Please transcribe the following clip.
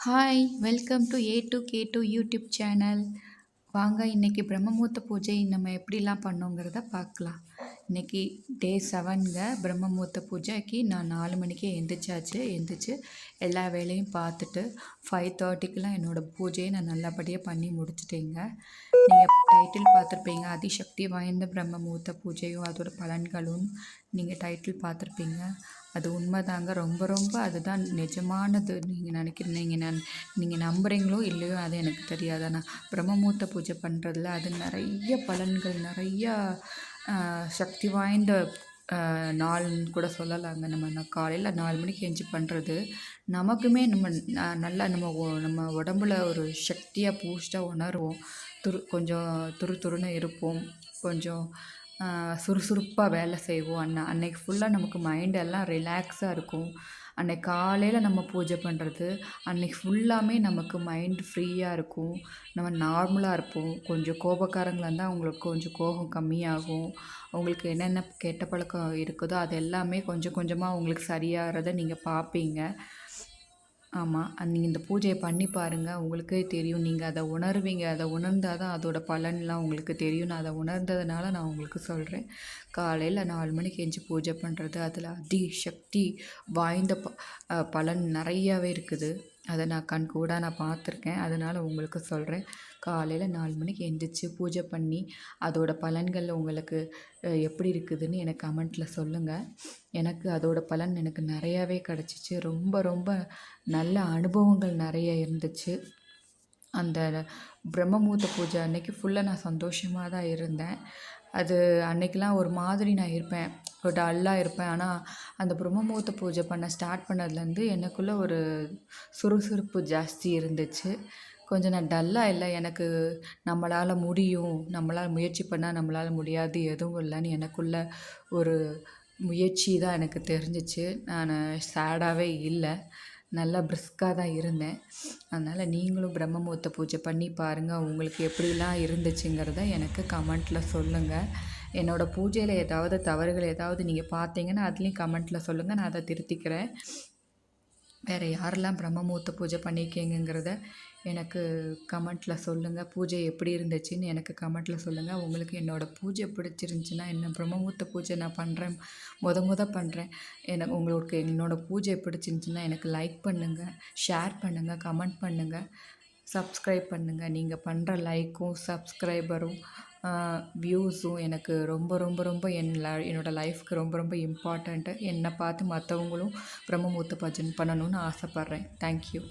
Hi! Welcome to A2K2 YouTube channel. வாங்க இன்னைக்கு பிரம்மமுகூர்த்த பூஜை நம்ம எப்படிலாம் பண்ணோங்கிறத பார்க்கலாம். இன்னைக்கு டே 7ங்க பிரம்மமுகூர்த்த பூஜைக்கு நான் 4 மணிக்கே எந்திரிச்சாச்சு. எந்திரிச்சு எல்லா வேலையும் பார்த்துட்டு 5:30க்குலாம் என்னோடய பூஜையை நான் நல்லபடியாக பண்ணி முடிச்சுட்டேங்க. நீங்கள் டைட்டில் பார்த்துருப்பீங்க. அதிசக்தி வாய்ந்த பிரம்மமுகூர்த்த பூஜையும் அதோட பலன்களும் நீங்கள் டைட்டில் பார்த்துருப்பீங்க. அது உண்மைதாங்க. ரொம்ப ரொம்ப அதுதான் நிஜமானது. நீங்கள் நம்புகிறீங்களோ இல்லையோ அது எனக்கு தெரியாது. ஆனால் பிரம்மமுகூர்த்த பூஜை பண்ணுறதுல அது நிறைய பலன்கள், நிறையா சக்தி வாய்ந்த நாள்னு கூட சொல்லலாங்க. நம்ம காலையில் 4 மணிக்கு எந்திச்சி பண்ணுறது நமக்குமே நல்லா நம்ம உடம்புல ஒரு சக்தியாக பூஸ்ட்டாக உணருவோம். கொஞ்சம் துருதுருன்னு இருப்போம். கொஞ்சம் சுறுசுறுப்பாக வேலை செய்வோம். அன்னைக்கு ஃபுல்லாக நமக்கு மைண்டெல்லாம் ரிலாக்ஸாக இருக்கும். அன்னைக்கு காலையில் நம்ம பூஜை பண்ணுறது அன்னைக்கு ஃபுல்லாமே நமக்கு மைண்ட் ஃப்ரீயாக இருக்கும். நம்ம நார்மலாக இருப்போம். கொஞ்சம் கோபக்காரங்களாக இருந்தால் அவங்களுக்கு கொஞ்சம் கோபம் கம்மியாகும். அவங்களுக்கு என்னென்ன கெட்ட பழக்கம் இருக்குதோ அது எல்லாமே கொஞ்சம் கொஞ்சமாக அவங்களுக்கு சரியாகிறத நீங்கள் பார்ப்பீங்க. ஆமாம். நீங்கள் இந்த பூஜையை பண்ணி பாருங்கள். உங்களுக்கே தெரியும். நீங்கள் அதை உணர்வீங்க. அதை உணர்ந்தா தான் அதோட பலன்லாம் உங்களுக்கு தெரியும். நான் அதை உணர்ந்ததுனால நான் உங்களுக்கு சொல்கிறேன். காலையில் 4 மணிக்கு எந்திச்சி பூஜை பண்ணுறது அதில் அதிசக்தி வாய்ந்த பலன் நிறையாவே இருக்குது. அதை நான் கண்கூடாக நான் பார்த்துருக்கேன். அதனால் உங்களுக்கு சொல்கிறேன். காலையில் 4 மணிக்கு எந்திரிச்சு பூஜை பண்ணி அதோட பலன்கள் உங்களுக்கு எப்படி இருக்குதுன்னு எனக்கு கமெண்ட்டில் சொல்லுங்கள். எனக்கு அதோட பலன் எனக்கு நிறையாவே கிடச்சிச்சு. ரொம்ப ரொம்ப நல்ல அனுபவங்கள் நிறைய இருந்துச்சு. அந்த பிரம்மமுகூர்த்த பூஜை அன்னைக்கு ஃபுல்லாக நான் சந்தோஷமாக தான் இருந்தேன். அது அன்னைக்கெலாம் ஒரு மாதிரி நான் இருப்பேன். ஒரு டல்லாக இருப்பேன். ஆனால் அந்த பிரம்மமுகூர்த்த பூஜை ஸ்டார்ட் பண்ணதுலேருந்து எனக்குள்ளே ஒரு சுறுசுறுப்பு ஜாஸ்தி இருந்துச்சு. கொஞ்சம் நான் டல்லாக இல்லை. எனக்கு நம்மளால் முடியும், நம்மளால் முயற்சி பண்ணால் நம்மளால் முடியாது எதுவும் இல்லைன்னு எனக்குள்ள ஒரு முயற்சி தான் எனக்கு தெரிஞ்சிச்சு. நான் சேடாகவே இல்லை. நல்லா பிரிஸ்காக தான் இருந்தேன். அதனால் நீங்களும் பிரம்மமுகூர்த்த பூஜை பண்ணி பாருங்கள். உங்களுக்கு எப்படிலாம் இருந்துச்சுங்கிறத எனக்கு கமெண்ட்டில் சொல்லுங்கள். என்னோடய பூஜையில் ஏதாவது தவறுகள் ஏதாவது நீங்கள் பார்த்தீங்கன்னா அதுலேயும் கமெண்ட்டில் சொல்லுங்கள். நான் அதை திருத்திக்கிறேன். வேறு யாரெல்லாம் பிரம்மமுகூர்த்த பூஜை பண்ணியிருக்கீங்கங்கிறத எனக்கு கமெண்ட்டில் சொல்லுங்கள். பூஜை எப்படி இருந்துச்சுன்னு எனக்கு கமெண்ட்டில் சொல்லுங்கள். உங்களுக்கு என்னோடய பூஜை பிடிச்சிருந்துச்சின்னா என்ன பிரம்மமுகூர்த்த பூஜை நான் பண்ணுறேன், பண்ணுறேன். உங்களுக்கு என்னோடய பூஜை பிடிச்சிருந்துச்சின்னா எனக்கு லைக் பண்ணுங்கள், ஷேர் பண்ணுங்கள், கமெண்ட் பண்ணுங்கள், சப்ஸ்கிரைப் பண்ணுங்கள். நீங்கள் பண்ணுற லைக்கும் சப்ஸ்கிரைபரும் வியூஸும் எனக்கு ரொம்ப ரொம்ப ரொம்ப என்னோடய லைஃப்க்கு ரொம்ப ரொம்ப இம்பார்ட்டண்ட்டு. என்னை பார்த்து மற்றவங்களும் பிரம்மமுகூர்த்த பூஜை பண்ணணும்னு ஆசைப்பட்றேன். தேங்க்யூ.